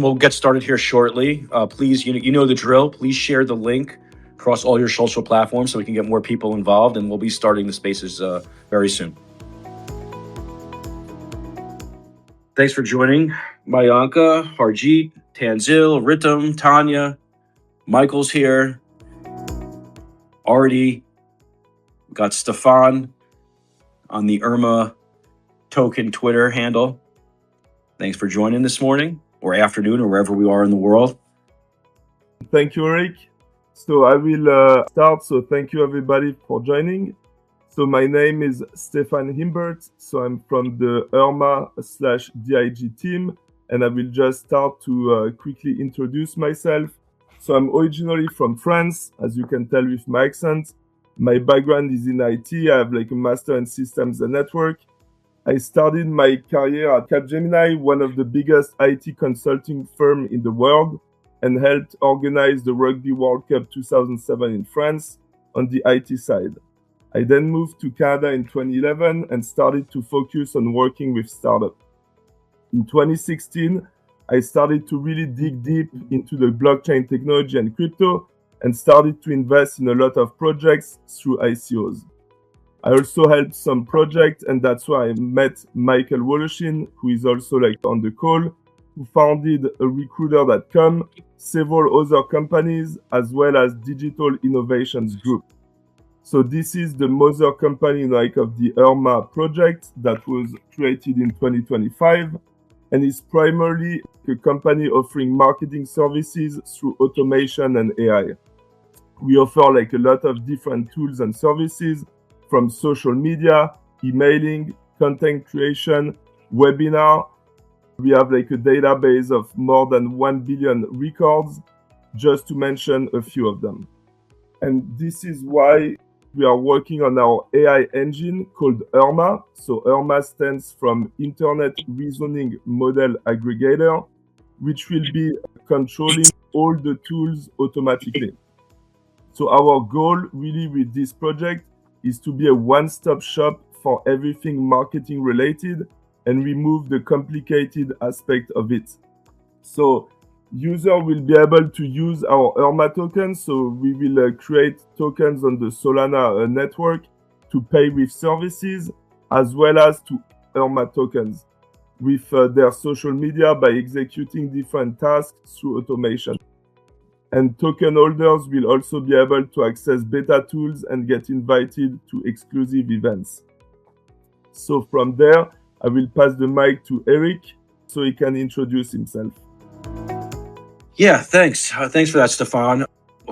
We'll get started here shortly. Please, you know the drill. Please share the link across all your social platforms so we can get more people involved, and we'll be starting the spaces very soon. Thanks for joining. Mayanka, Harjeet, Tanzil, Ritam, Tanya, Michael's here. Artie, got Stefan on the Irma token Twitter handle. Thanks for joining this morning or afternoon or wherever we are in the world. Thank you, Eric. So I will start. So thank you everybody for joining. So my name is Stefan Himbert. So I'm from the Irma/DIG team, and I will just start to quickly introduce myself. So I'm originally from France, as you can tell with my accent. My background is in IT. I have like a master in systems and network. I started my career at Capgemini, one of the biggest IT consulting firm in the world, and helped organize the Rugby World Cup 2007 in France on the IT side. I then moved to Canada in 2011 and started to focus on working with startups. In 2016, I started to really dig deep into the blockchain technology and crypto and started to invest in a lot of projects through ICOs. I also helped some projects, and that's why I met Michael Woloshin, who is also like on the call, who founded a Recruiter.com, several other companies, as well as Digital Innovations Group. So this is the mother company like of the Irma project that was created in 2025, and is primarily a company offering marketing services through automation and AI. We offer like a lot of different tools and services from social media, emailing, content creation, webinar. We have like a database of more than 1 billion records, just to mention a few of them. And this is why we are working on our AI engine called Irma. So Irma stands from Internet Reasoning Model Aggregator, which will be controlling all the tools automatically. So our goal really with this project is to be a one-stop shop for everything marketing related and remove the complicated aspect of it. So user will be able to use our Irma tokens. So we will create tokens on the Solana network to pay with services, as well as to Irma tokens with their social media by executing different tasks through automation. And token holders will also be able to access beta tools and get invited to exclusive events. So from there, I will pass the mic to Eric so he can introduce himself. Yeah, thanks. Thanks for that, Stefan.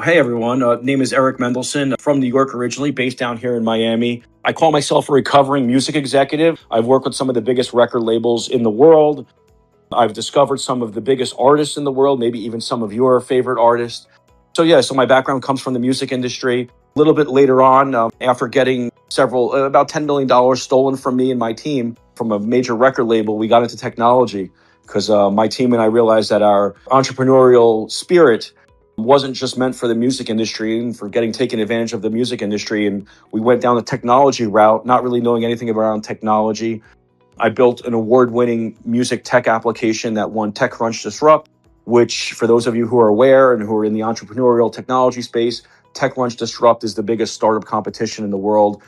Hey, everyone. Name is Eric Mendelson, from New York originally, based down here in Miami. I call myself a recovering music executive. I've worked with some of the biggest record labels in the world. I've discovered some of the biggest artists in the world, maybe even some of your favorite artists. So my background comes from the music industry. A little bit later on, after getting about $10 million stolen from me and my team from a major record label, we got into technology because my team and I realized that our entrepreneurial spirit wasn't just meant for the music industry and for taken advantage of the music industry. And we went down the technology route, not really knowing anything around technology. I built an award-winning music tech application that won TechCrunch Disrupt, which, for those of you who are aware and who are in the entrepreneurial technology space, TechCrunch Disrupt is the biggest startup competition in the world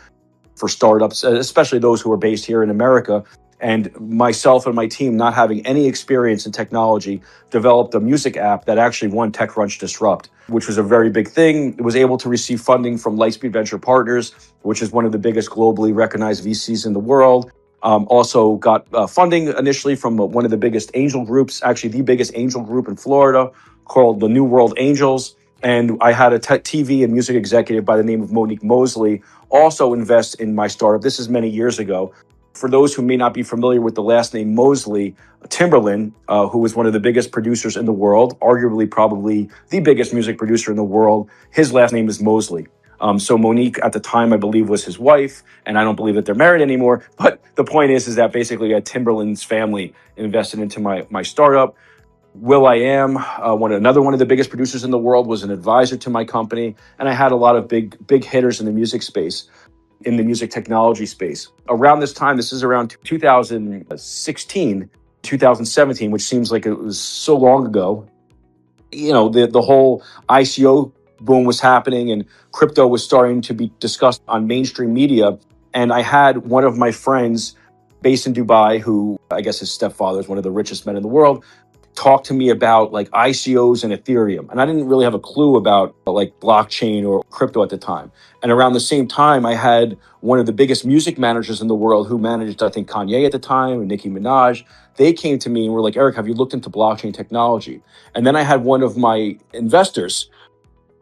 for startups, especially those who are based here in America. And myself and my team, not having any experience in technology, developed a music app that actually won TechCrunch Disrupt, which was a very big thing. It was able to receive funding from Lightspeed Venture Partners, which is one of the biggest globally recognized VCs in the world. Also got funding initially from one of the biggest angel groups, actually the biggest angel group in Florida, called the New World Angels. And I had a TV and music executive by the name of Monique Mosley also invest in my startup. This is many years ago. For those who may not be familiar with the last name Mosley, Timbaland, who was one of the biggest producers in the world, arguably probably the biggest music producer in the world, his last name is Mosley. So Monique at the time, I believe, was his wife, and I don't believe that they're married anymore. But the point is that basically Timbaland's family invested into my startup. will.i.am, another one of the biggest producers in the world, was an advisor to my company, and I had a lot of big hitters in the music space, in the music technology space. Around this time, this is around 2016, 2017, which seems like it was so long ago. The whole ICO boom was happening and crypto was starting to be discussed on mainstream media. And I had one of my friends based in Dubai, who I guess his stepfather is one of the richest men in the world, talk to me about like ICOs and Ethereum. And I didn't really have a clue about like blockchain or crypto at the time. And around the same time, I had one of the biggest music managers in the world who managed, I think, Kanye at the time and Nicki Minaj. They came to me and were like, Eric, have you looked into blockchain technology? And then I had one of my investors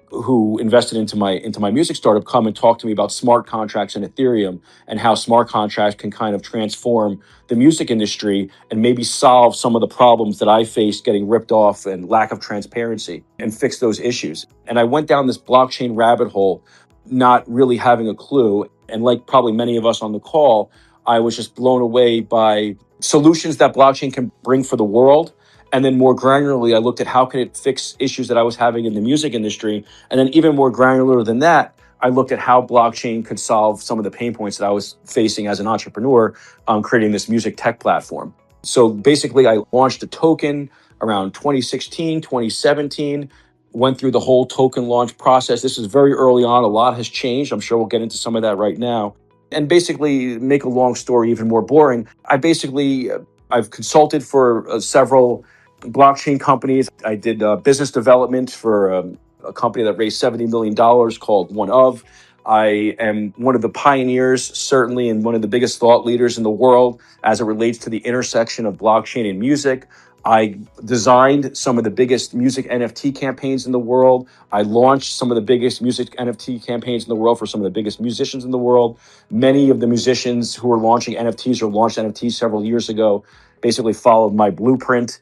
who invested into my music startup come and talk to me about smart contracts and Ethereum and how smart contracts can kind of transform the music industry and maybe solve some of the problems that I faced getting ripped off and lack of transparency and fix those issues. And I went down this blockchain rabbit hole, not really having a clue. And like probably many of us on the call, I was just blown away by solutions that blockchain can bring for the world. And then more granularly, I looked at how can it fix issues that I was having in the music industry. And then even more granular than that, I looked at how blockchain could solve some of the pain points that I was facing as an entrepreneur, creating this music tech platform. So basically, I launched a token around 2016, 2017, went through the whole token launch process. This is very early on. A lot has changed. I'm sure we'll get into some of that right now. And basically, make a long story even more boring, I've consulted for several blockchain companies. I did business development for a company that raised $70 million called OneOf. I am one of the pioneers, certainly, and one of the biggest thought leaders in the world as it relates to the intersection of blockchain and music. I designed some of the biggest music NFT campaigns in the world. I launched some of the biggest music NFT campaigns in the world for some of the biggest musicians in the world. Many of the musicians who are launching NFTs or launched NFTs several years ago basically followed my blueprint.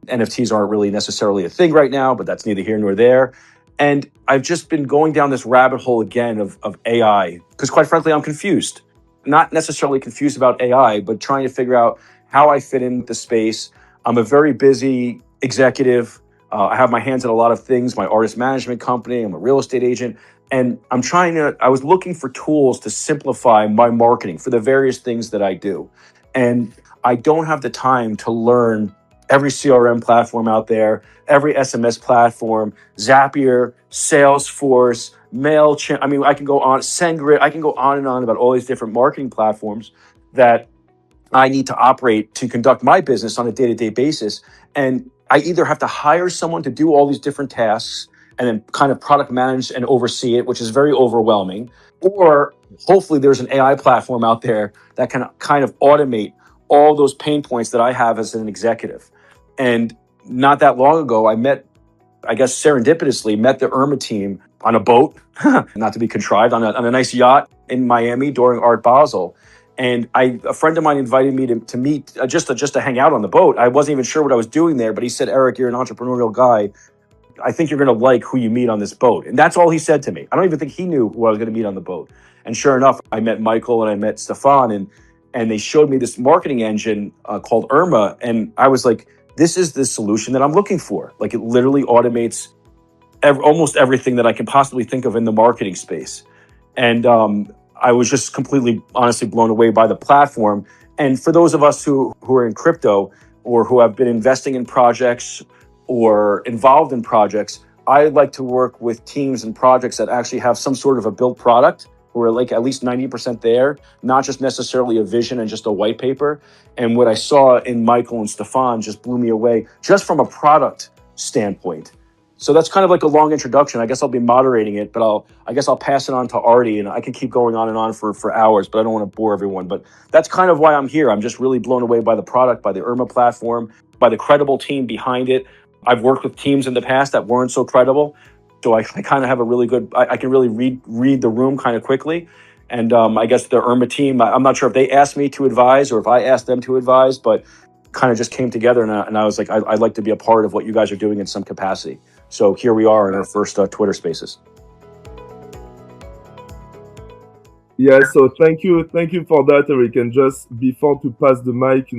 NFTs aren't really necessarily a thing right now, but that's neither here nor there. And I've just been going down this rabbit hole again of AI, because quite frankly, I'm confused. Not necessarily confused about AI, but trying to figure out how I fit in the space. I'm a very busy executive. I have my hands in a lot of things, my artist management company, I'm a real estate agent. And I was looking for tools to simplify my marketing for the various things that I do. And I don't have the time to learn every CRM platform out there, every SMS platform, Zapier, Salesforce, MailChimp. I mean, I can go on, SendGrid, I can go on and on about all these different marketing platforms that I need to operate to conduct my business on a day-to-day basis. And I either have to hire someone to do all these different tasks and then kind of product manage and oversee it, which is very overwhelming, or hopefully there's an AI platform out there that can kind of automate all those pain points that I have as an executive. And not that long ago, I guess serendipitously, met the Irma team on a boat, not to be contrived, on a nice yacht in Miami during Art Basel. And a friend of mine invited me to meet, just to hang out on the boat. I wasn't even sure what I was doing there, but he said, Eric, you're an entrepreneurial guy. I think you're going to like who you meet on this boat. And that's all he said to me. I don't even think he knew who I was going to meet on the boat. And sure enough, I met Michael and I met Stefan, and they showed me this marketing engine called Irma. And I was like, this is the solution that I'm looking for. Like, it literally automates almost everything that I can possibly think of in the marketing space. And I was just completely, honestly blown away by the platform. And for those of us who are in crypto or who have been investing in projects or involved in projects, I like to work with teams and projects that actually have some sort of a built product, who are like at least 90% there, not just necessarily a vision and just a white paper. And what I saw in Michael and Stefan just blew me away, just from a product standpoint. So that's kind of like a long introduction. I guess I'll be moderating it, but I guess I'll pass it on to Artie, and I can keep going on and on for hours, but I don't want to bore everyone. But that's kind of why I'm here. I'm just really blown away by the product, by the Irma platform, by the credible team behind it. I've worked with teams in the past that weren't so credible. So I kind of have a really good, I can really read the room kind of quickly. And I guess the Irma team, I'm not sure if they asked me to advise or if I asked them to advise, but kind of just came together. And I was like, I'd like to be a part of what you guys are doing in some capacity. So here we are in our first Twitter Spaces. Yeah, so thank you for that, Eric. And just before to pass the mic,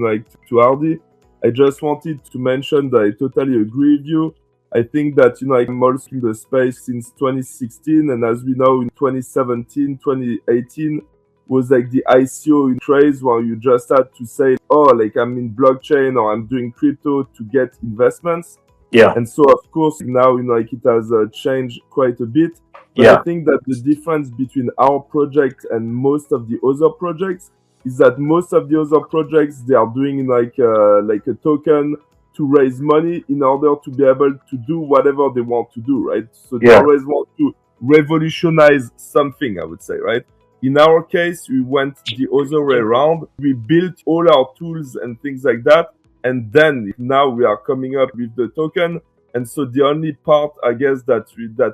to Artie, I just wanted to mention that I totally agree with you. I think that, I'm also in the space since 2016, and as we know, in 2017, 2018, was like the ICO craze where you just had to say, oh, like I'm in blockchain or I'm doing crypto to get investments. Yeah. And so, of course, now, like it has changed quite a bit. But Yeah. I think that the difference between our project and most of the other projects is that most of the other projects, they are doing like a token to raise money in order to be able to do whatever they want to do, right? So they Yeah. always want to revolutionize something, I would say, right? In our case, we went the other way around. We built all our tools and things like that. And then now we are coming up with the token. And so the only part, I guess, that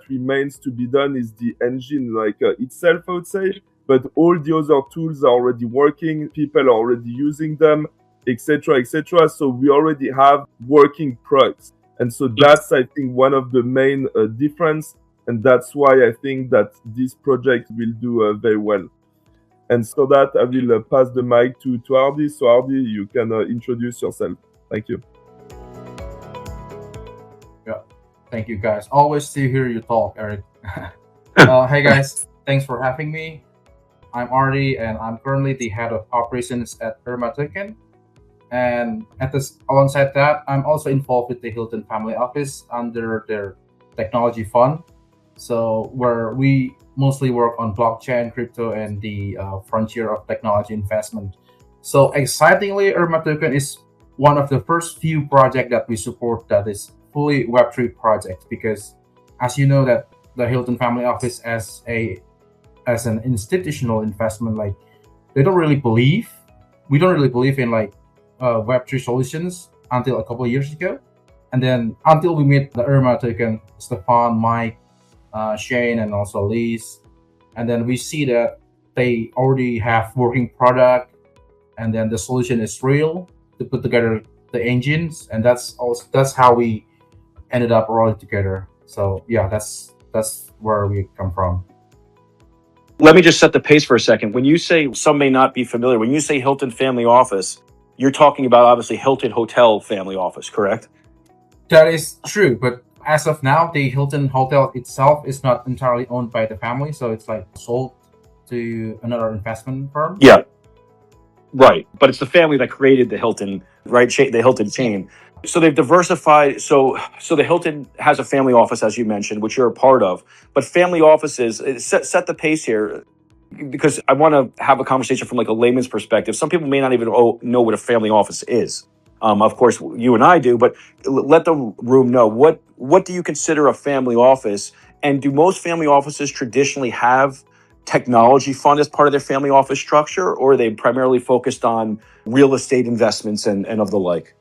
remains to be done is the engine, like itself, I would say. But all the other tools are already working. People are already using them, etc., etc. So we already have working products. And so that's, I think, one of the main difference. And that's why I think that this project will do very well. And so that I will pass the mic to Hardy. So Hardy, you can introduce yourself. Thank you. Yeah, thank you guys. Always to hear you talk, Eric. Hey guys, thanks for having me. I'm Artie, and I'm currently the head of operations at Irma Token. And alongside that, I'm also involved with the Hilton Family Office under their technology fund. So where we mostly work on blockchain, crypto, and the frontier of technology investment. So excitingly, Irma Token is one of the first few projects that we support that is fully Web3 project, because as you know that the Hilton Family Office as an institutional investment, like we don't really believe in like Web3 solutions until a couple of years ago. And then until we meet the Irma Token, Stefan, Mike, Shane, and also Lise. And then we see that they already have working product, and then the solution is real to put together the engines. And that's how we ended up rolling together. So yeah, that's where we come from. Let me just set the pace for a second. When you say, some may not be familiar, when you say Hilton Family Office, you're talking about obviously Hilton Hotel Family Office, correct? That is true, but as of now, the Hilton Hotel itself is not entirely owned by the family, so it's like sold to another investment firm. Yeah, right. But it's the family that created the Hilton, right? The Hilton chain. So they've diversified. So the Hilton has a family office, as you mentioned, which you're a part of. But family offices, set the pace here, because I want to have a conversation from like a layman's perspective. Some people may not even know what a family office is. Of course, you and I do, but let the room know, what do you consider a family office? And do most family offices traditionally have technology fund as part of their family office structure, or are they primarily focused on real estate investments and of the like?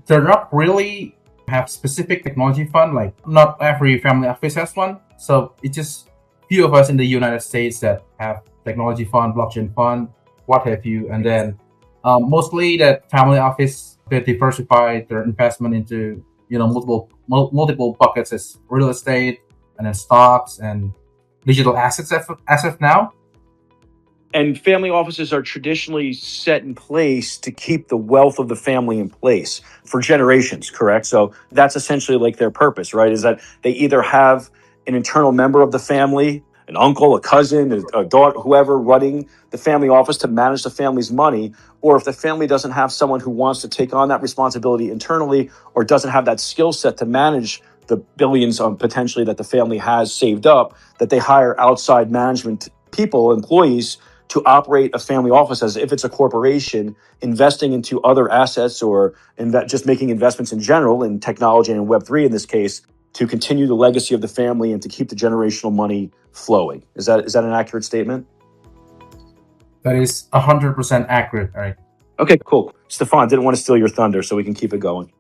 They're not really have specific technology fund, like not every family office has one. So it's just few of us in the United States that have technology fund, blockchain fund, what have you. And then mostly that family office, they diversify their investment into multiple buckets as real estate and then stocks and digital assets as of now. And family offices are traditionally set in place to keep the wealth of the family in place for generations, correct? So that's essentially like their purpose, right? Is that they either have an internal member of the family, an uncle, a cousin, a daughter, whoever running the family office to manage the family's money, or if the family doesn't have someone who wants to take on that responsibility internally or doesn't have that skill set to manage the billions potentially that the family has saved up, that they hire outside management people, employees, to operate a family office as if it's a corporation, investing into other assets or just making investments in general in technology and in Web3 in this case, to continue the legacy of the family and to keep the generational money flowing. Is that an accurate statement? That is 100% accurate. All right. Okay, cool. Stefan, didn't want to steal your thunder, so we can keep it going.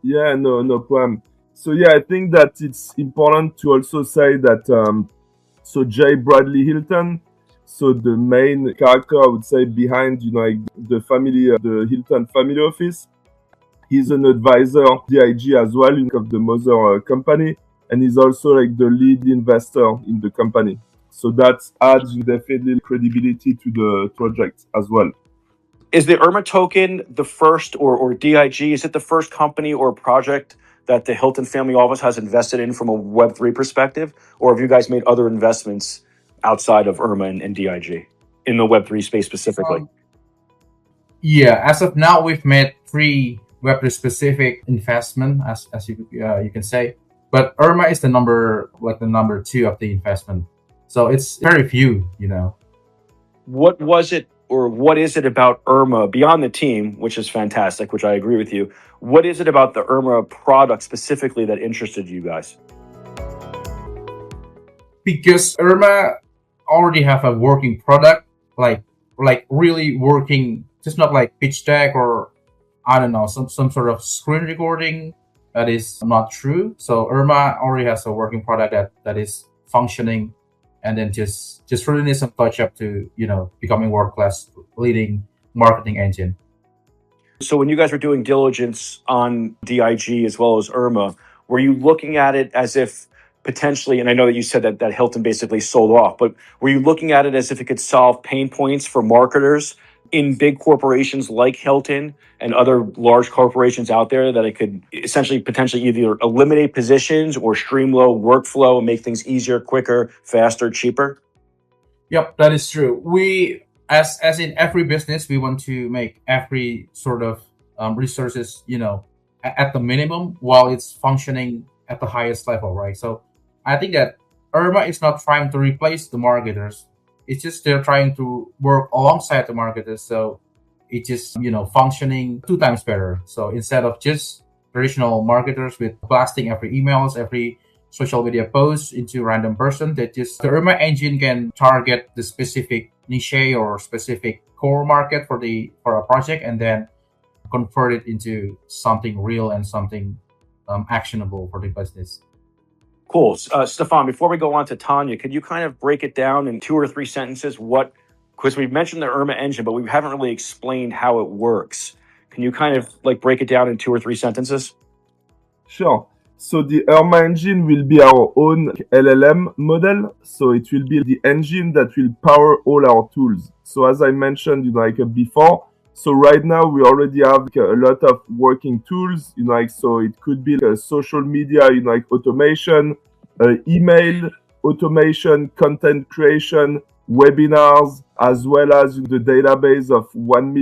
Yeah, no problem. So yeah, I think that it's important to also say that so J. Bradley Hilton, so the main character, I would say, behind the family, the Hilton family office, he's an advisor, DIG as well, of the mother company, and he's also like the lead investor in the company. So that adds definitely credibility to the project as well. Is the Irma token the first, or DIG, is it the first company or project that the Hilton Family Office has invested in from a Web3 perspective? Or have you guys made other investments outside of Irma and DIG in the Web3 space specifically? Yeah, as of now, we've made 3 Web3 specific investment, as you can say. But Irma is the number 2 of the investment. So it's very few, What was it, or what is it about Irma beyond the team, which is fantastic, which I agree with you? What is it about the Irma product specifically that interested you guys? Because Irma already have a working product, like really working, just not like pitch deck or I don't know, some sort of screen recording. That is not true. So Irma already has a working product that is functioning, and then just really need some touch up to becoming world class leading marketing engine. So when you guys were doing diligence on DIG as well as Irma, were you looking at it as if potentially, and I know that you said that Hilton basically sold off, but were you looking at it as if it could solve pain points for marketers in big corporations like Hilton and other large corporations out there, that it could essentially potentially either eliminate positions or streamline workflow and make things easier, quicker, faster, cheaper? Yep, that is true. We, as in every business, we want to make every sort of resources, at the minimum while it's functioning at the highest level, right? So I think that Irma is not trying to replace the marketers. It's just they're trying to work alongside the marketers. So it's just, functioning 2 times better. So instead of just traditional marketers with blasting every emails, every social media post into random person, that just the Irma engine can target the specific niche or specific core market for a project, and then convert it into something real and something actionable for the business. Cool. Stefan, before we go on to Tanya, could you kind of break it down in 2 or 3 sentences because we've mentioned the Irma engine, but we haven't really explained how it works. Can you kind of break it down in 2 or 3 sentences? Sure. So the Irma engine will be our own LLM model. So it will be the engine that will power all our tools. So as I mentioned, before, so right now we already have a lot of working tools, so it could be social media, automation, email automation, content creation, webinars, as well as the database of 1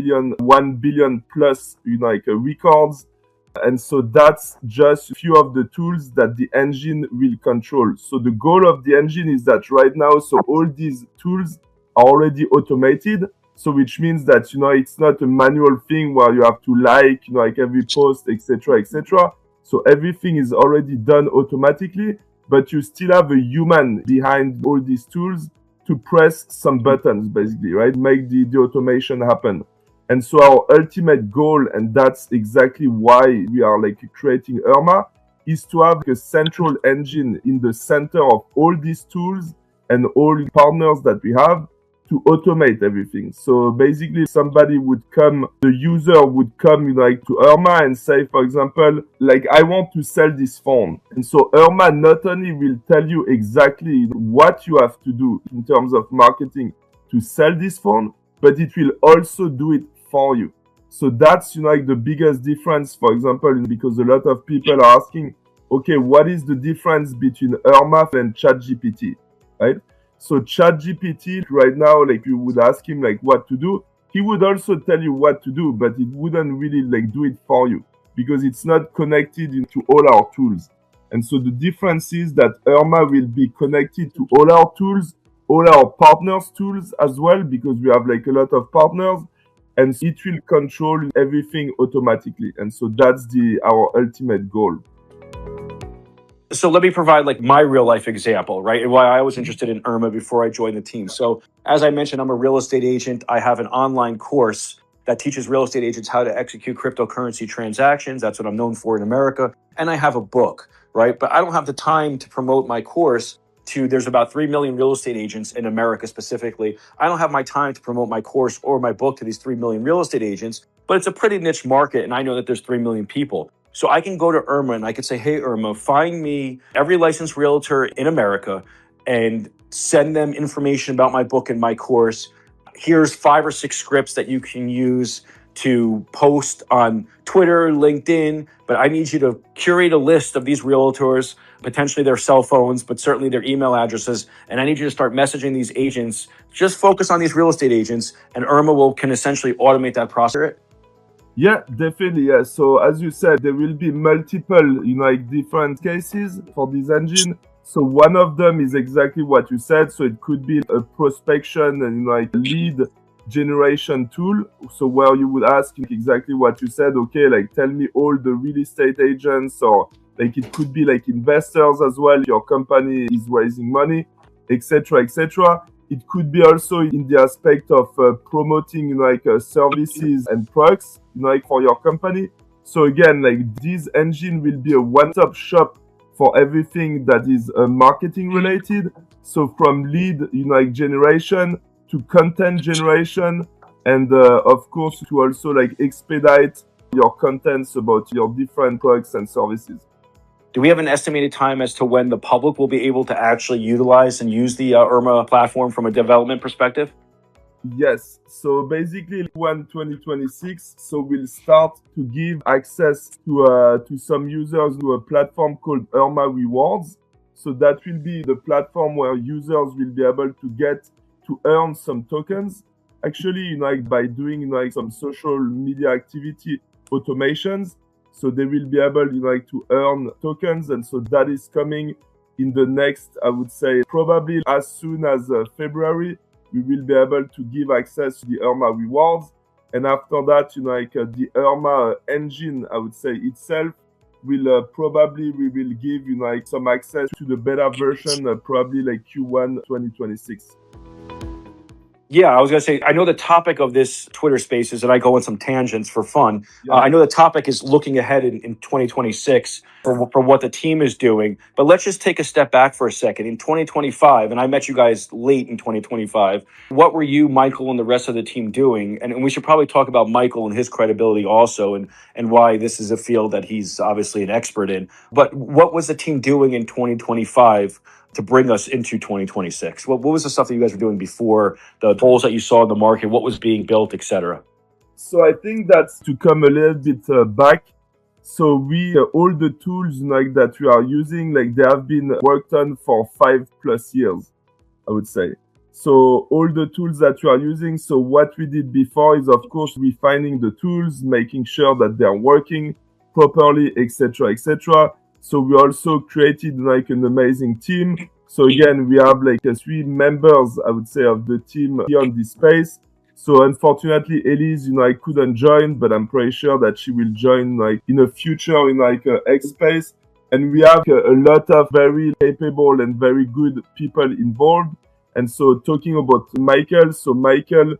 billion plus, records. And so that's just a few of the tools that the engine will control. So the goal of the engine is that right now, so all these tools are already automated. So which means that, it's not a manual thing where you have to like every post, etc., etc. So everything is already done automatically, but you still have a human behind all these tools to press some buttons, basically, right? Make the automation happen. And so our ultimate goal, and that's exactly why we are creating Irma, is to have a central engine in the center of all these tools and all the partners that we have, to automate everything. So basically the user would come to Irma and say, for example, I want to sell this phone. And so Irma not only will tell you exactly what you have to do in terms of marketing to sell this phone, but it will also do it for you. So that's the biggest difference, for example, because a lot of people are asking, okay, what is the difference between Irma and ChatGPT, right? So ChatGPT right now, you would ask him what to do. He would also tell you what to do, but it wouldn't really do it for you because it's not connected into all our tools. And so the difference is that Irma will be connected to all our tools, all our partners' tools as well, because we have a lot of partners, and it will control everything automatically. And so that's our ultimate goal. So let me provide my real life example, right? And why I was interested in Irma before I joined the team. So as I mentioned, I'm a real estate agent. I have an online course that teaches real estate agents how to execute cryptocurrency transactions. That's what I'm known for in America. And I have a book, right? But I don't have the time to promote my course there's about 3 million real estate agents in America specifically. I don't have my time to promote my course or my book to these 3 million real estate agents, but it's a pretty niche market. And I know that there's 3 million people. So I can go to Irma and I could say, hey, Irma, find me every licensed realtor in America and send them information about my book and my course. Here's 5 or 6 scripts that you can use to post on Twitter, LinkedIn, but I need you to curate a list of these realtors, potentially their cell phones, but certainly their email addresses. And I need you to start messaging these agents. Just focus on these real estate agents, and Irma can essentially automate that process. Yeah, definitely. Yeah. So as you said, there will be multiple, like different cases for this engine. So one of them is exactly what you said. So it could be a prospection and like lead generation tool. So where you would ask exactly what you said. Okay, like tell me all the real estate agents, or like it could be like investors as well. Your company is raising money, etc., etc. It could be also in the aspect of promoting services and products like for your company. So again, like this engine will be a one-stop shop for everything that is marketing related. So from lead generation to content generation, and of course to also like expedite your contents about your different products and services. Do we have an estimated time as to when the public will be able to actually utilize and use the Irma platform from a development perspective? Yes. So basically, Q1 2026. So we'll start to give access to some users to a platform called Irma Rewards. So that will be the platform where users will be able to get to earn some tokens. Actually, by doing some social media activity automations. So they will be able to earn tokens, and so that is coming in the next, I would say, probably as soon as February. We will be able to give access to the Irma Rewards, and after that, the Irma engine, I would say itself, will probably we will give some access to the beta version, probably like Q1 2026. Yeah, I was going to say, I know the topic of this Twitter Spaces, and I go on some tangents for fun. Yeah. I know the topic is looking ahead in 2026 for what the team is doing. But let's just take a step back for a second. In 2025, and I met you guys late in 2025, what were you, Michael, and the rest of the team doing? And we should probably talk about Michael and his credibility also, and why this is a field that he's obviously an expert in. But what was the team doing in 2025 to bring us into 2026? What was the stuff that you guys were doing before, the holes that you saw in the market, what was being built, etc.? So I think that's to come a little bit back. So we all the tools that we are using, they have been worked on for 5+ years, I would say. So all the tools that we are using, so what we did before is of course refining the tools, making sure that they are working properly, etc., etc. So we also created an amazing team. So again, we have 3 members, I would say, of the team here on this space. So unfortunately, Elise, I couldn't join, but I'm pretty sure that she will join in a future in X space. And we have a lot of very capable and very good people involved. And so talking about Michael, so Michael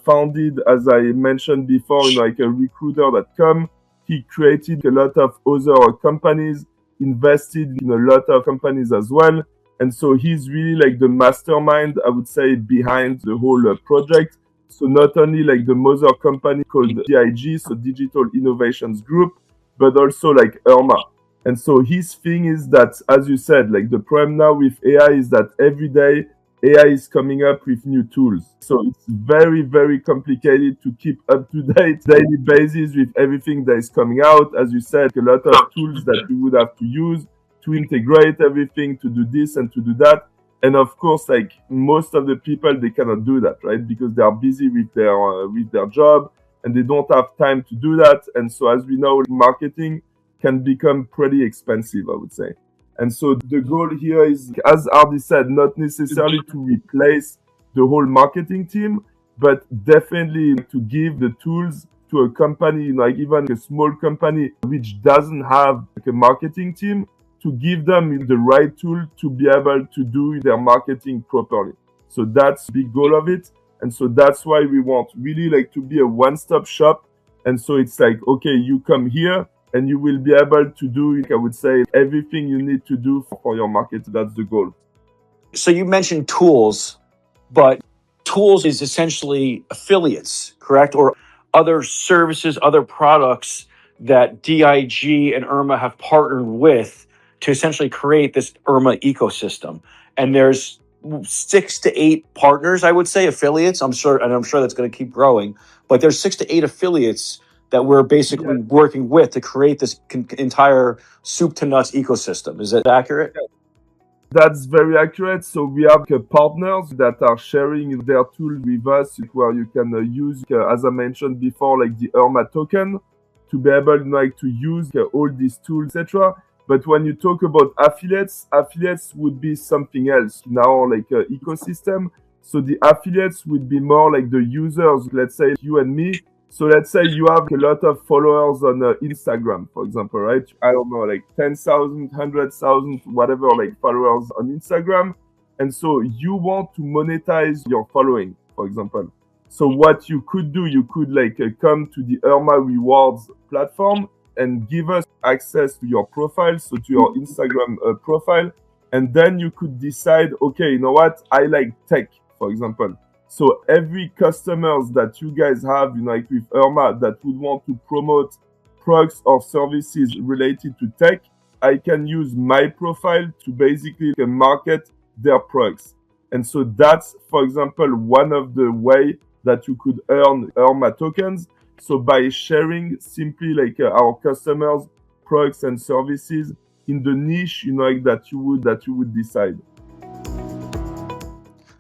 founded, as I mentioned before, a recruiter.com. He created a lot of other companies, invested in a lot of companies as well. And so he's really the mastermind, I would say, behind the whole project. So not only the mother company called DIG, so Digital Innovations Group, but also Irma. And so his thing is that, as you said, the problem now with AI is that every day AI is coming up with new tools. So it's very, very complicated to keep up to date daily basis with everything that is coming out. As you said, a lot of tools that we would have to use to integrate everything, to do this and to do that. And of course, most of the people, they cannot do that, right? Because they are busy with their job and they don't have time to do that. And so as we know, marketing can become pretty expensive, I would say. And so the goal here is, as Ardi said, not necessarily to replace the whole marketing team, but definitely to give the tools to a company, even a small company which doesn't have a marketing team, to give them the right tool to be able to do their marketing properly. So that's the big goal of it. And so that's why we want really to be a one-stop shop. And so it's okay, you come here and you will be able to do, I would say, everything you need to do for your market. That's the goal. So you mentioned tools, but tools is essentially affiliates, correct? Or other services, other products that DIG and Irma have partnered with to essentially create this Irma ecosystem. And there's 6 to 8 partners, I would say, affiliates. I'm sure that's going to keep growing. but there's 6 to 8 affiliates that we're basically working with to create this entire soup to nuts ecosystem. Is that accurate? That's very accurate. So we have partners that are sharing their tool with us, where you can use, as I mentioned before, like the IRMA token to be able to use all these tools, etc. But when you talk about affiliates would be something else in our ecosystem. So the affiliates would be more like the users, let's say you and me. So let's say you have a lot of followers on Instagram, for example, right? I don't know, like 10,000, 100,000, whatever, like followers on Instagram. And so you want to monetize your following, for example. So what you could do, you could come to the IRMA Rewards platform and give us access to your profile, so to your Instagram profile. And then you could decide, okay, you know what? I like tech, for example. So every customers that you guys have, with IRMA that would want to promote products or services related to tech, I can use my profile to basically market their products. And so that's, for example, one of the way that you could earn IRMA tokens. So by sharing simply our customers' products and services in the niche, that you would decide.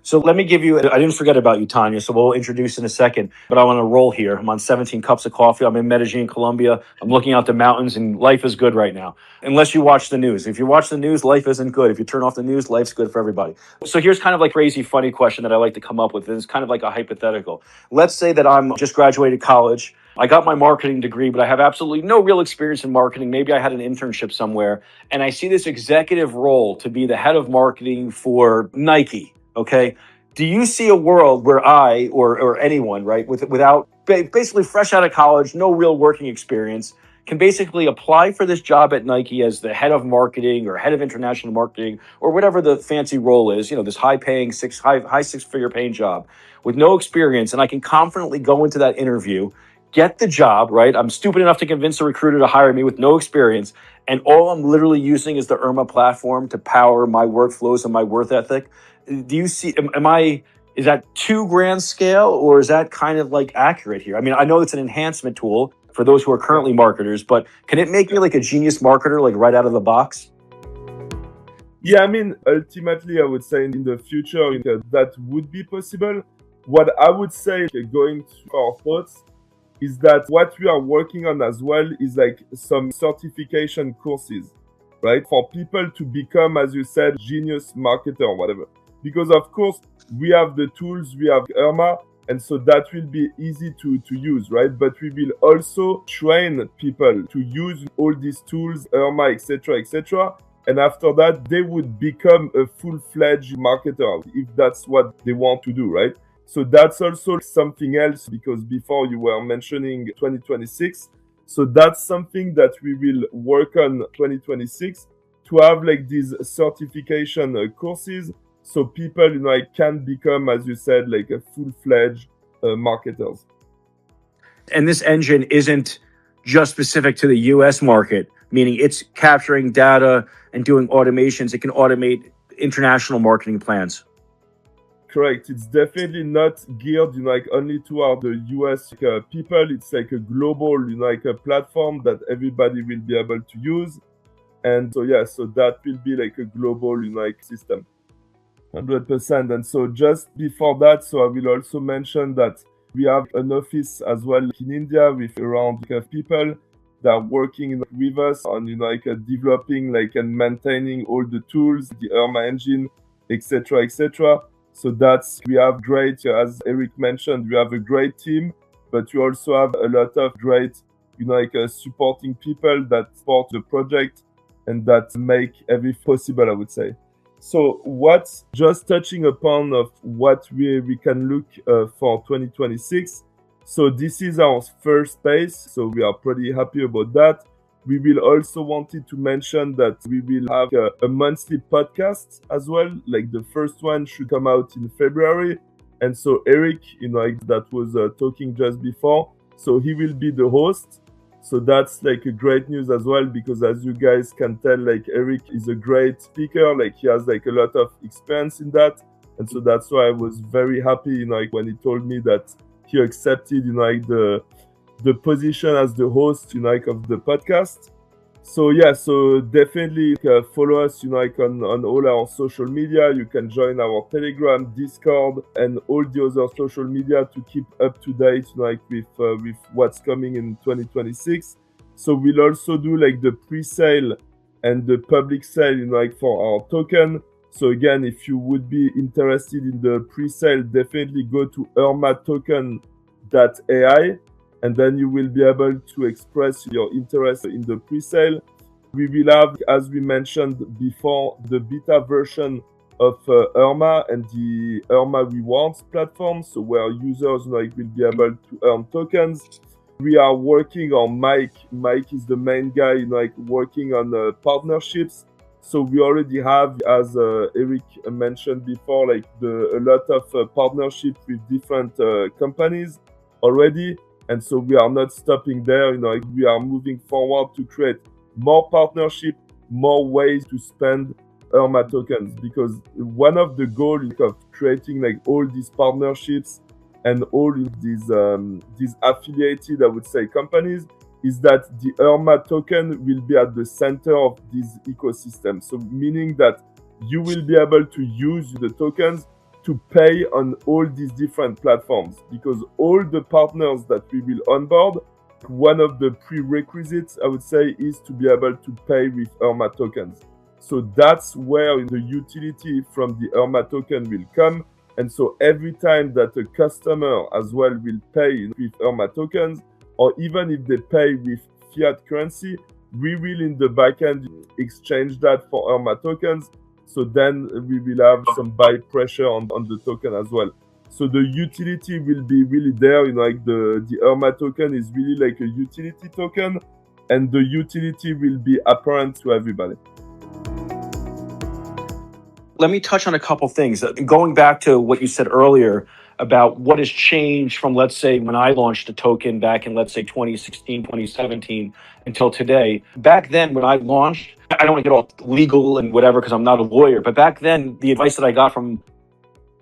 So let me give you, I didn't forget about you, Tanya, so we'll introduce in a second, but I want to roll here. I'm on 17 cups of coffee. I'm in Medellin, Colombia. I'm looking out the mountains and life is good right now. Unless you watch the news. If you watch the news, life isn't good. If you turn off the news, life's good for everybody. So here's kind of like crazy, funny question that I like to come up with. It's kind of like a hypothetical. Let's say that I'm just graduated college. I got my marketing degree, but I have absolutely no real experience in marketing. Maybe I had an internship somewhere, and I see this executive role to be the head of marketing for Nike. Okay. Do you see a world where I or anyone, right, without basically fresh out of college, no real working experience, can basically apply for this job at Nike as the head of marketing or head of international marketing or whatever the fancy role is, this high six-figure paying job with no experience, and I can confidently go into that interview, get the job, right? I'm stupid enough to convince a recruiter to hire me with no experience, and all I'm literally using is the IRMA platform to power my workflows and my work ethic. Do you see, is that too grand scale, or is that kind of like accurate here? I mean, I know it's an enhancement tool for those who are currently marketers, but can it make me like a genius marketer, like right out of the box? Yeah, I mean, ultimately, I would say in the future that would be possible. What I would say, going to our thoughts, is that what we are working on as well is like some certification courses, right? For people to become, as you said, genius marketer or whatever. Because of course, we have the tools, we have IRMA, and so that will be easy to use, right? But we will also train people to use all these tools, IRMA, etc., etc. And after that, they would become a full-fledged marketer if that's what they want to do, right? So that's also something else, because before you were mentioning 2026. So that's something that we will work on 2026 to have like these certification courses. So people, can become, as you said, like a full-fledged marketers. And this engine isn't just specific to the US market, meaning it's capturing data and doing automations. It can automate international marketing plans. Correct. It's definitely not geared, only toward the US people. It's like a global, a platform that everybody will be able to use. And so, so that will be like a global, system. 100%. And so just before that, so I will also mention that we have an office as well in India with around people that are working with us on, developing and maintaining all the tools, the IRMA engine, etc., etc. So we have great, as Eric mentioned, we have a great team, but we also have a lot of great, supporting people that support the project and that make everything possible, I would say. So what's just touching upon of what we can look for 2026. So this is our first phase. So we are pretty happy about that. We will also wanted to mention that we will have a monthly podcast as well. Like the first one should come out in February. And so Eric, that was talking just before. So he will be the host. So that's like a great news as well, because as you guys can tell, like Eric is a great speaker, like he has like a lot of experience in that. And so that's why I was very happy, when he told me that he accepted, like the position as the host, like of the podcast. So yeah, so definitely follow us, like on all our social media. You can join our Telegram, Discord, and all the other social media to keep up to date, like with what's coming in 2026. So we'll also do like the pre-sale and the public sale, like for our token. So again, if you would be interested in the pre-sale, definitely go to irmatoken.ai, and then you will be able to express your interest in the pre-sale. We will have, as we mentioned before, the beta version of Irma and the Irma Rewards platform, so where users will be able to earn tokens. We are working on Mike. Mike is the main guy, working on partnerships. So we already have, as Eric mentioned before, a lot of partnership with different companies already. And so we are not stopping there. We are moving forward to create more partnership, more ways to spend Irma tokens. Because one of the goals of creating all these partnerships and all these affiliated, I would say, companies, is that the Irma token will be at the center of this ecosystem. So meaning that you will be able to use the tokens to pay on all these different platforms, because all the partners that we will onboard, one of the prerequisites, I would say, is to be able to pay with Irma tokens. So that's where the utility from the Irma token will come. And so every time that a customer as well will pay with Irma tokens, or even if they pay with fiat currency, we will in the backend exchange that for Irma tokens. So then we will have some buy pressure on the token as well. So the utility will be really there. The Irma token is really like a utility token, and the utility will be apparent to everybody. Let me touch on a couple things. Going back to what you said earlier about what has changed from, let's say, when I launched a token back in, let's say, 2016, 2017 until today. Back then, when I launched, I don't want to get all legal and whatever because I'm not a lawyer, but back then, the advice that I got from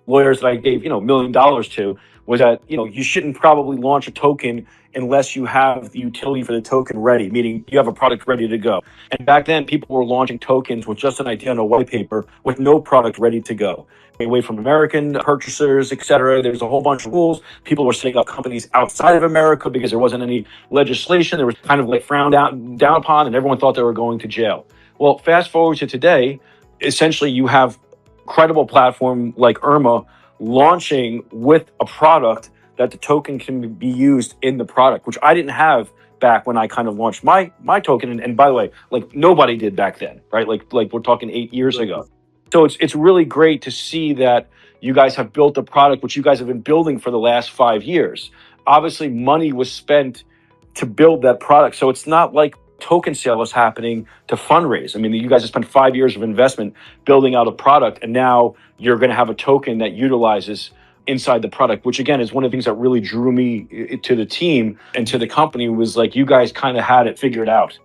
lawyers that I gave, $1 million to was that, you shouldn't probably launch a token unless you have the utility for the token ready, meaning you have a product ready to go. And back then, people were launching tokens with just an idea on a white paper with no product ready to go. Away from American purchasers, et cetera. There's a whole bunch of rules. People were setting up companies outside of America because there wasn't any legislation. There was kind of frowned down upon, and everyone thought they were going to jail. Well, fast forward to today, essentially you have credible platform like Irma launching with a product that the token can be used in the product, which I didn't have back when I kind of launched my token. And by the way, nobody did back then, right? Like we're talking 8 years ago. So it's really great to see that you guys have built a product which you guys have been building for the last 5 years. Obviously, money was spent to build that product. So it's not like token sale was happening to fundraise. I mean, you guys have spent 5 years of investment building out a product, and now you're going to have a token that utilizes inside the product, which again is one of the things that really drew me to the team and to the company, was you guys kind of had it figured out.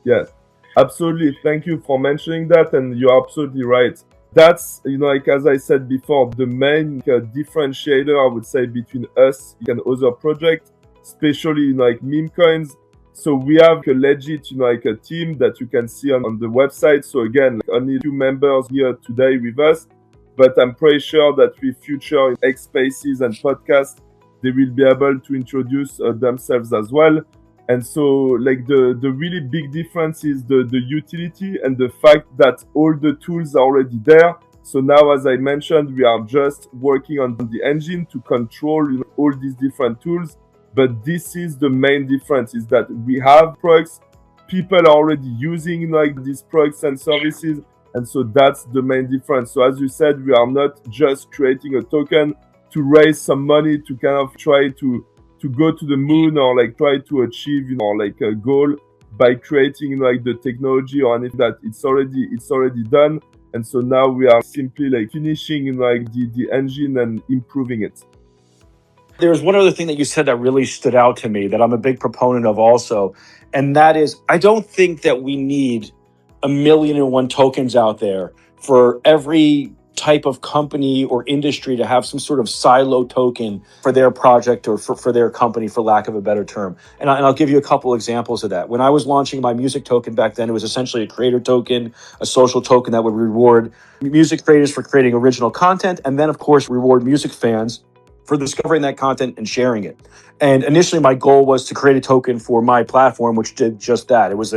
Yes, absolutely. Thank you for mentioning that, and you're absolutely right. That's, as I said before, the main differentiator, I would say, between us and other projects, especially meme coins. So we have a legit, a team that you can see on the website. So again, only 2 members here today with us, but I'm pretty sure that with future X Spaces and podcasts, they will be able to introduce themselves as well. And so the really big difference is the utility and the fact that all the tools are already there. So now, as I mentioned, we are just working on the engine to control all these different tools. But this is the main difference, is that we have products, people are already using these products and services. And so that's the main difference. So as you said, we are not just creating a token to raise some money to kind of try to go to the moon or try to achieve a goal by creating the technology or anything. That it's already done. And so now we are simply finishing the engine and improving it. There's one other thing that you said that really stood out to me that I'm a big proponent of also, and that is I don't think that we need 1,000,001 tokens out there for every type of company or industry to have some sort of silo token for their project or for their company, for lack of a better term. And I'll give you a couple examples of that. When I was launching my music token back then, it was essentially a creator token, a social token that would reward music creators for creating original content, and then, of course, reward music fans for discovering that content and sharing it. And initially, my goal was to create a token for my platform, which did just that. It was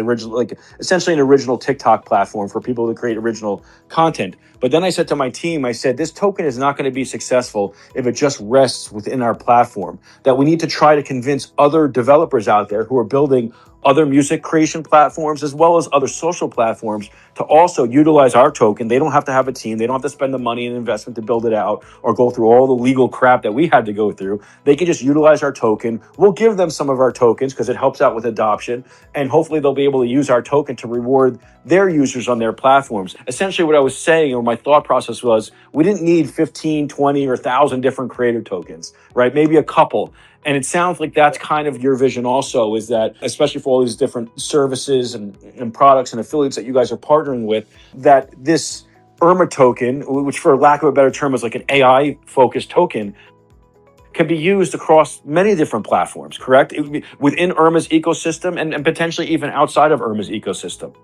essentially an original TikTok platform for people to create original content. But then I said to my team, I said, this token is not going to be successful if it just rests within our platform, that we need to try to convince other developers out there who are building other music creation platforms as well as other social platforms to also utilize our token. They don't have to have a team. They don't have to spend the money and investment to build it out or go through all the legal crap that we had to go through. They can just utilize our token. We'll give them some of our tokens because it helps out with adoption. And hopefully they'll be able to use our token to reward their users on their platforms. Essentially what I was saying, or my thought process was, we didn't need 15, 20, or 1,000 different creator tokens, right? Maybe a couple. And it sounds like that's kind of your vision also, is that especially for all these different services and products and affiliates that you guys are partnering with, that this IRMA token, which for lack of a better term is like an AI focused token, can be used across many different platforms, correct? It would be within IRMA's ecosystem and potentially even outside of IRMA's ecosystem.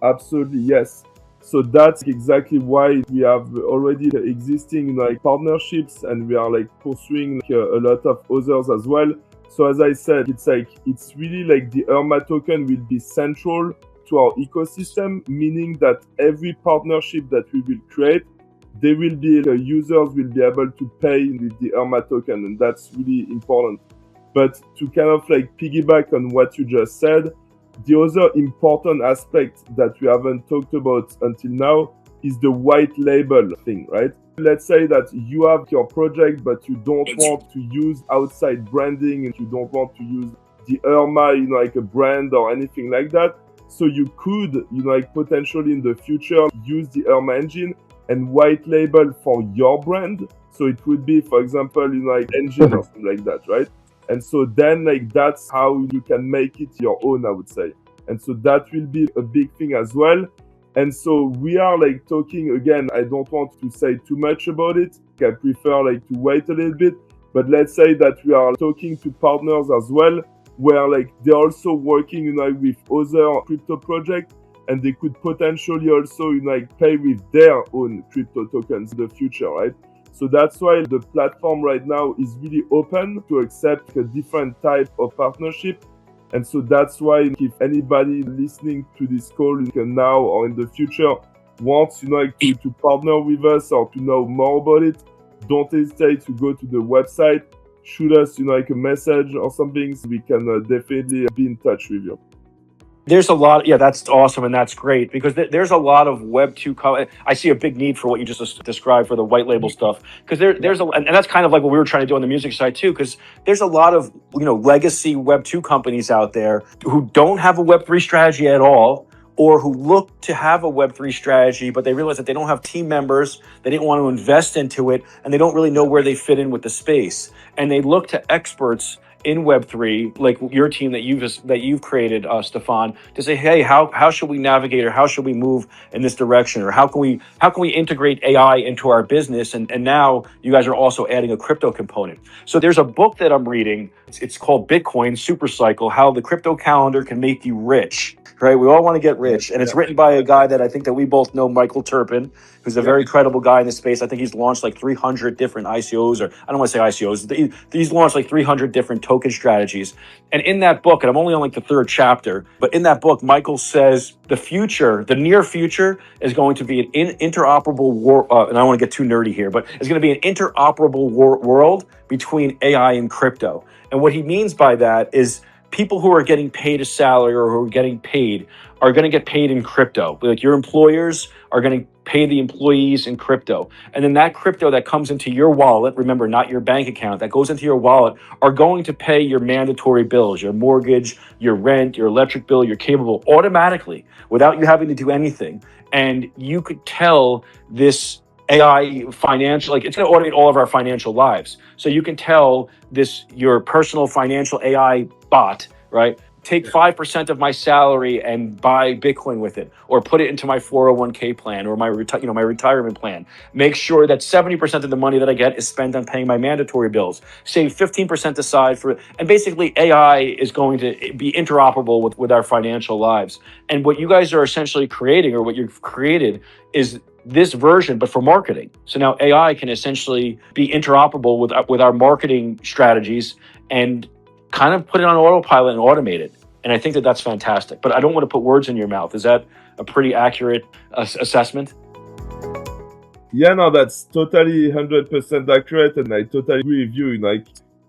Absolutely, yes. So that's exactly why we have already existing partnerships, and we are pursuing a lot of others as well. So as I said, it's really the IRMA token will be central to our ecosystem, meaning that every partnership that we will create, they will be users will be able to pay with the IRMA token, and that's really important. But to kind of piggyback on what you just said, the other important aspect that we haven't talked about until now is the white label thing, right? Let's say that you have your project, but you don't want to use outside branding and you don't want to use the IRMA, like a brand or anything like that. So you could, potentially in the future, use the IRMA engine and white label for your brand. So it would be, for example, engine or something like that, right? And so then that's how you can make it your own, I would say. And so that will be a big thing as well. And so we are talking again, I don't want to say too much about it. I prefer to wait a little bit. But let's say that we are talking to partners as well, where they're also working with other crypto projects, and they could potentially also pay with their own crypto tokens in the future, right? So that's why the platform right now is really open to accept a different type of partnership. And so that's why if anybody listening to this call now or in the future wants to partner with us or to know more about it, don't hesitate to go to the website, shoot us a message or something, so we can definitely be in touch with you. There's a lot. Yeah, that's awesome. And that's great because there's a lot of Web 2. I see a big need for what you just described for the white label stuff. Because there's and that's kind of like what we were trying to do on the music side too. Because there's a lot of, legacy Web 2 companies out there who don't have a Web 3 strategy at all, or who look to have a Web 3 strategy, but they realize that they don't have team members, they didn't want to invest into it, and they don't really know where they fit in with the space. And they look to experts in Web3, like your team that you've created, Stefan, to say, hey, how should we navigate, or how should we move in this direction, or how can we integrate AI into our business? And now you guys are also adding a crypto component. So there's a book that I'm reading. It's called Bitcoin Super Cycle: How the Crypto Calendar Can Make You Rich. Right? We all want to get rich, and it's written by a guy that I think that we both know, Michael Turpin, who's a very credible guy in the space. I think he's launched 300 different ICOs, or I don't want to say ICOs. He's launched 300 different token strategies. And in that book, and I'm only on the third chapter, but in that book, Michael says the near future is going to be an interoperable and I don't want to get too nerdy here, but it's going to be an interoperable world between AI and crypto. And what he means by that is people who are getting paid a salary or who are getting paid are going to get paid in crypto. Like your employers are going to pay the employees in crypto. And then that crypto that comes into your wallet, remember, not your bank account, that goes into your wallet, are going to pay your mandatory bills, your mortgage, your rent, your electric bill, your cable bill automatically without you having to do anything. And you could tell this AI financial, it's going to automate all of our financial lives. So you can tell your personal financial AI bot, right? take 5% of my salary and buy Bitcoin with it, or put it into my 401k plan or my my retirement plan. Make sure that 70% of the money that I get is spent on paying my mandatory bills. Save 15% aside for, and basically AI is going to be interoperable with our financial lives. And what you guys are essentially creating, or what you've created, is this version, but for marketing. So now AI can essentially be interoperable with our marketing strategies and kind of put it on autopilot and automate it. And I think that that's fantastic. But I don't want to put words in your mouth. Is that a pretty accurate assessment? Yeah, no, that's totally 100% accurate, and I totally agree with you. Like,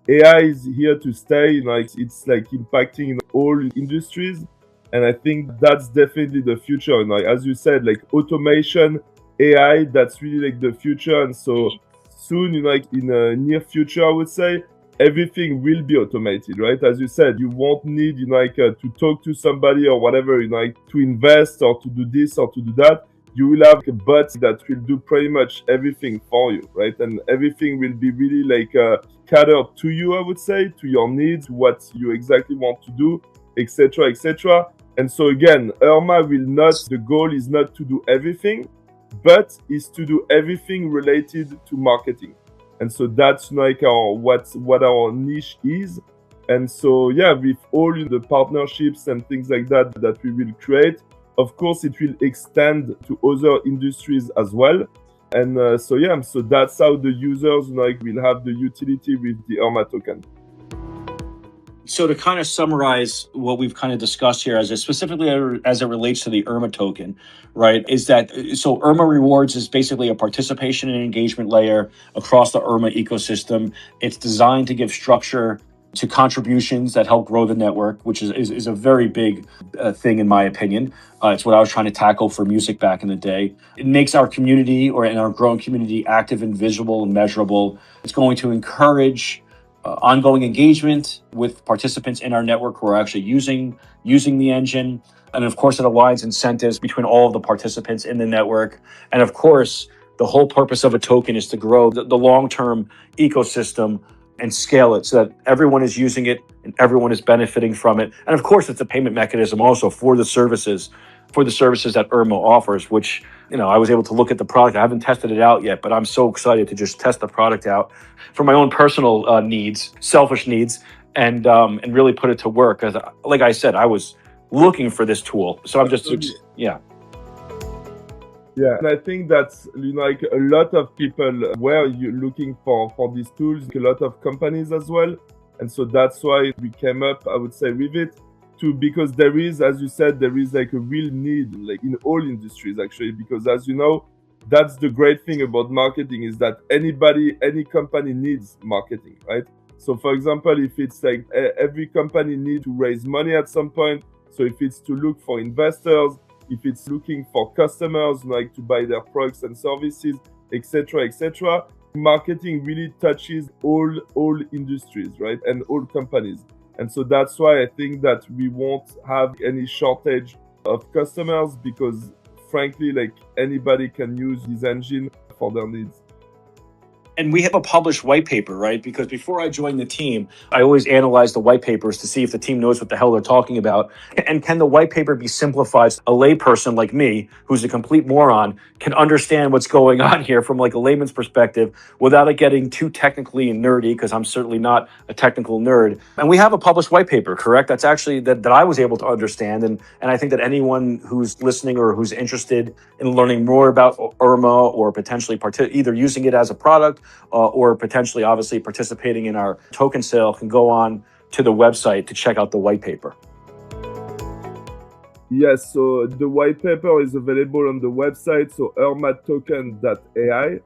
AI is here to stay. It's like impacting all industries, and I think that's definitely the future. Like, as you said, like automation, AI, that's really like the future. And so soon, like in a near future, I would say everything will be automated, right? As you said, you won't need to talk to somebody or whatever, to invest or to do this or to do that. You will have a bot that will do pretty much everything for you, right? And everything will be really catered to you, I would say, to your needs, what you exactly want to do, etc., etc. And so again, Irma the goal is not to do everything, but is to do everything related to marketing. And so that's like what our niche is. And so yeah, with all the partnerships and things like that we will create, of course, it will extend to other industries as well. And so that's how the users will have the utility with the Irma token. So to kind of summarize what we've kind of discussed here, specifically as it relates to the Irma token, right, is that so Irma Rewards is basically a participation and engagement layer across the Irma ecosystem. It's designed to give structure to contributions that help grow the network, which is a very big thing in my opinion. It's what I was trying to tackle for music back in the day. It makes our community and our growing community active and visible and measurable. It's going to encourage ongoing engagement with participants in our network who are actually using the engine. And of course, it aligns incentives between all of the participants in the network. And of course, the whole purpose of a token is to grow the long-term ecosystem and scale it so that everyone is using it and everyone is benefiting from it. And of course, it's a payment mechanism also for the services that Irma offers, which, I was able to look at the product. I haven't tested it out yet, but I'm so excited to just test the product out for my own personal needs, selfish needs, and really put it to work. Because, like I said, I was looking for this tool. So I'm just, yeah. Yeah, and I think that's like a lot of people were looking for these tools, a lot of companies as well. And so that's why we came up, I would say, with it too, because there is, as you said, there is like a real need like in all industries actually, because as you know, that's the great thing about marketing is that any company needs marketing, right? So for example, if it's like every company needs to raise money at some point, so if it's to look for investors, if it's looking for customers like to buy their products and services, etc., marketing really touches all industries, right, and all companies. And so that's why I think that we won't have any shortage of customers, because frankly, like anybody can use this engine for their needs. And we have a published white paper, right? Because before I joined the team, I always analyze the white papers to see if the team knows what the hell they're talking about. And can the white paper be simplified? A layperson like me, who's a complete moron, can understand what's going on here from like a layman's perspective without it getting too technically nerdy, because I'm certainly not a technical nerd. And we have a published white paper, correct? That's actually that I was able to understand. And I think that anyone who's listening or who's interested in learning more about Irma or potentially either using it as a product or potentially, obviously, participating in our token sale can go on to the website to check out the white paper. Yes, so the white paper is available on the website, so irmatoken.ai.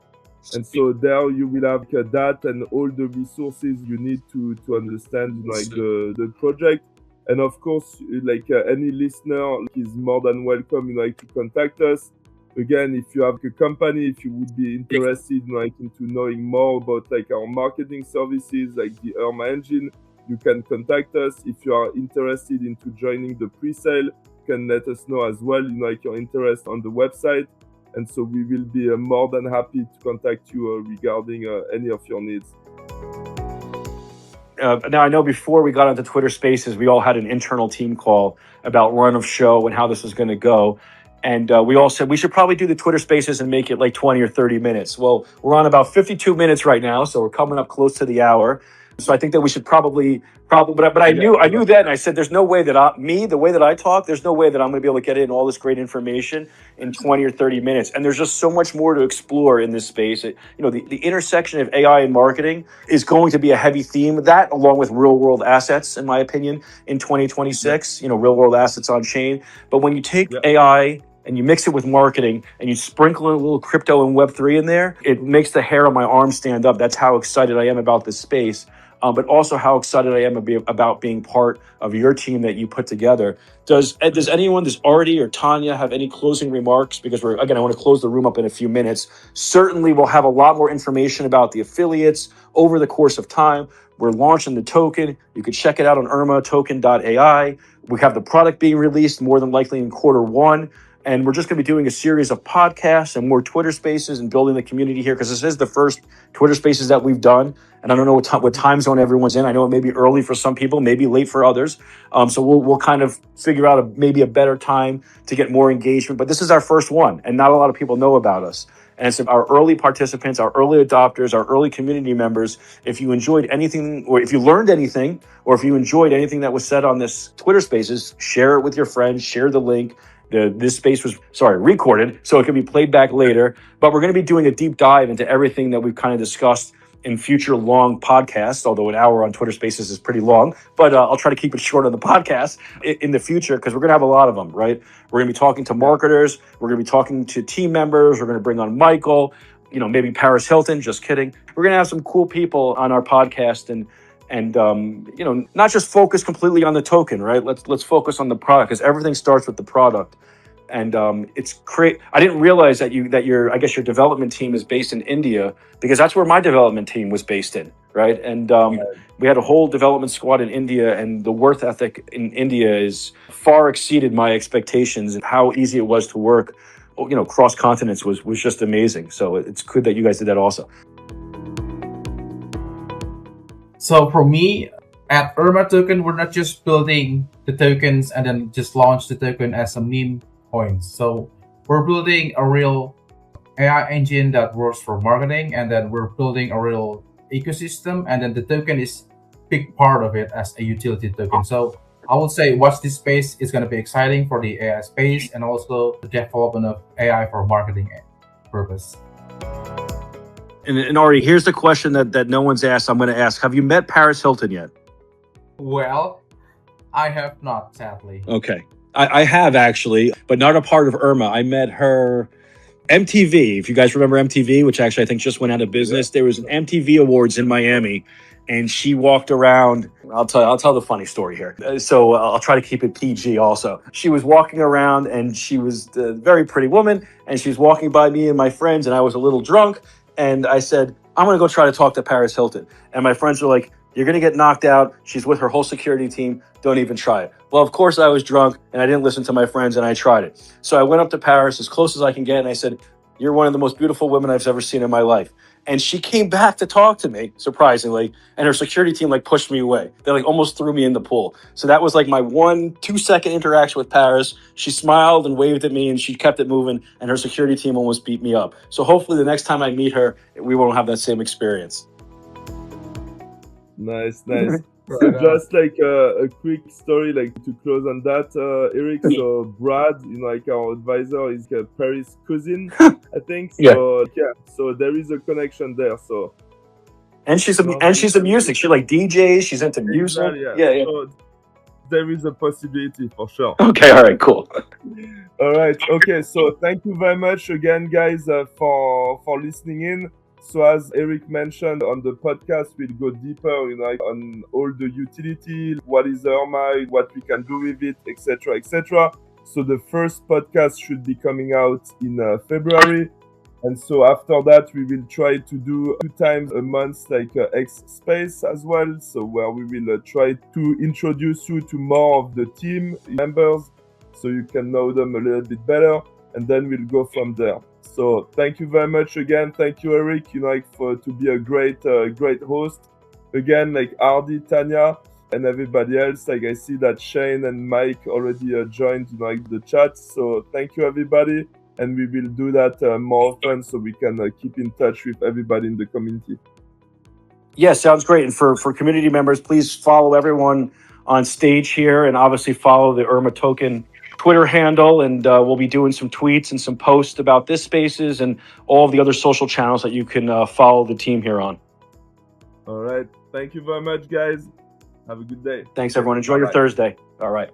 And so there you will have that and all the resources you need to understand like the project. And of course, like any listener is more than welcome to contact us. Again, if you have a company, if you would be interested into knowing more about like our marketing services, like the Irma engine, you can contact us. If you are interested into joining the pre-sale, you can let us know as well, like your interest on the website. And so we will be more than happy to contact you regarding any of your needs. Now, I know before we got onto Twitter Spaces, we all had an internal team call about run of show and how this was going to go. And we all said we should probably do the Twitter Spaces and make it like 20 or 30 minutes. Well, we're on about 52 minutes right now, so we're coming up close to the hour. So I think that we should probably, but I knew that, and I said, there's no way that the way that I talk, there's no way that I'm going to be able to get in all this great information in 20 or 30 minutes. And there's just so much more to explore in this space. The intersection of AI and marketing is going to be a heavy theme. That, along with real world assets, in my opinion, in 2026. Real world assets on chain. But when you take AI and you mix it with marketing and you sprinkle a little crypto and Web3 in there, it makes the hair on my arm stand up. That's how excited I am about this space. But also how excited I am about being part of your team that you put together. Does Artie or Tanya have any closing remarks? Because I want to close the room up in a few minutes. Certainly we'll have a lot more information about the affiliates over the course of time. We're launching the token. You can check it out on irmatoken.ai. We have the product being released more than likely in Q1. And we're just going to be doing a series of podcasts and more Twitter Spaces and building the community here, because this is the first Twitter Spaces that we've done. And I don't know what time zone everyone's in. I know it may be early for some people, maybe late for others. So we'll kind of figure out maybe a better time to get more engagement. But this is our first one, and not a lot of people know about us. And it's our early participants, our early adopters, our early community members. If you enjoyed anything, or if you learned anything, or if you enjoyed anything that was said on this Twitter Spaces, share it with your friends, share the link. This space was recorded, so it can be played back later. But we're going to be doing a deep dive into everything that we've kind of discussed in future long podcasts, although an hour on Twitter Spaces is pretty long. But I'll try to keep it short on the podcast in the future, because we're going to have a lot of them, right? We're going to be talking to marketers. We're going to be talking to team members. We're going to bring on Michael, maybe Paris Hilton. Just kidding. We're going to have some cool people on our podcast and not just focus completely on the token, right? Let's focus on the product, because everything starts with the product. And it's great. I didn't realize that your development team is based in India, because that's where my development team was based in, right? And we had a whole development squad in India, and the work ethic in India is far exceeded my expectations, and how easy it was to work, cross continents was just amazing. So it's good that you guys did that also. So for me, at Irma Token, we're not just building the tokens and then just launch the token as a meme coin. So we're building a real AI engine that works for marketing, and then we're building a real ecosystem, and then the token is a big part of it as a utility token. So I would say watch this space. It's going to be exciting for the AI space, and also the development of AI for marketing purpose. And Artie, here's the question that no one's asked. I'm going to ask: have you met Paris Hilton yet? Well, I have not, sadly. Okay, I have actually, but not a part of Irma. I met her MTV. If you guys remember MTV, which actually I think just went out of business, there was an MTV Awards in Miami, and she walked around. I'll tell the funny story here. So I'll try to keep it PG. Also, she was walking around, and she was a very pretty woman, and she was walking by me and my friends, and I was a little drunk. And I said, I'm going to go try to talk to Paris Hilton. And my friends were like, you're going to get knocked out. She's with her whole security team. Don't even try it. Well, of course I was drunk, and I didn't listen to my friends, and I tried it. So I went up to Paris as close as I can get, and I said, you're one of the most beautiful women I've ever seen in my life. And she came back to talk to me, surprisingly, and her security team pushed me away. They almost threw me in the pool. So that was my 1-2 second interaction with Paris. She smiled and waved at me, and she kept it moving, and her security team almost beat me up. So hopefully the next time I meet her, we won't have that same experience. Nice. So just a quick story to close on that, Eric. So Brad, our advisor, is Paris' cousin, I think. So so there is a connection there. So and she's a music. She DJs. She's into music. Yeah. So there is a possibility for sure. Okay. All right. Cool. All right. Okay. So thank you very much again, guys, for listening in. So as Eric mentioned on the podcast, we'll go deeper, on all the utility, what is Irma, what we can do with it, etc., etc. So the first podcast should be coming out in February. And so after that, we will try to do 2 times a month, X Space as well. So where we will try to introduce you to more of the team members, so you can know them a little bit better. And then we'll go from there. So thank you very much again. Thank you, Eric, to be a great host. again, like Ardi, Tanya, and everybody else. Like I see that Shane and Mike already joined like the chat. So thank you everybody, and we will do that more often so we can keep in touch with everybody in the community. Yeah, sounds great. And for community members, please follow everyone on stage here, and obviously follow the Irma Token Twitter handle. And we'll be doing some tweets and some posts about this Spaces and all of the other social channels that you can follow the team here on. All right. Thank you very much, guys. Have a good day. Thanks, everyone. Enjoy your Bye-bye. Thursday. All right.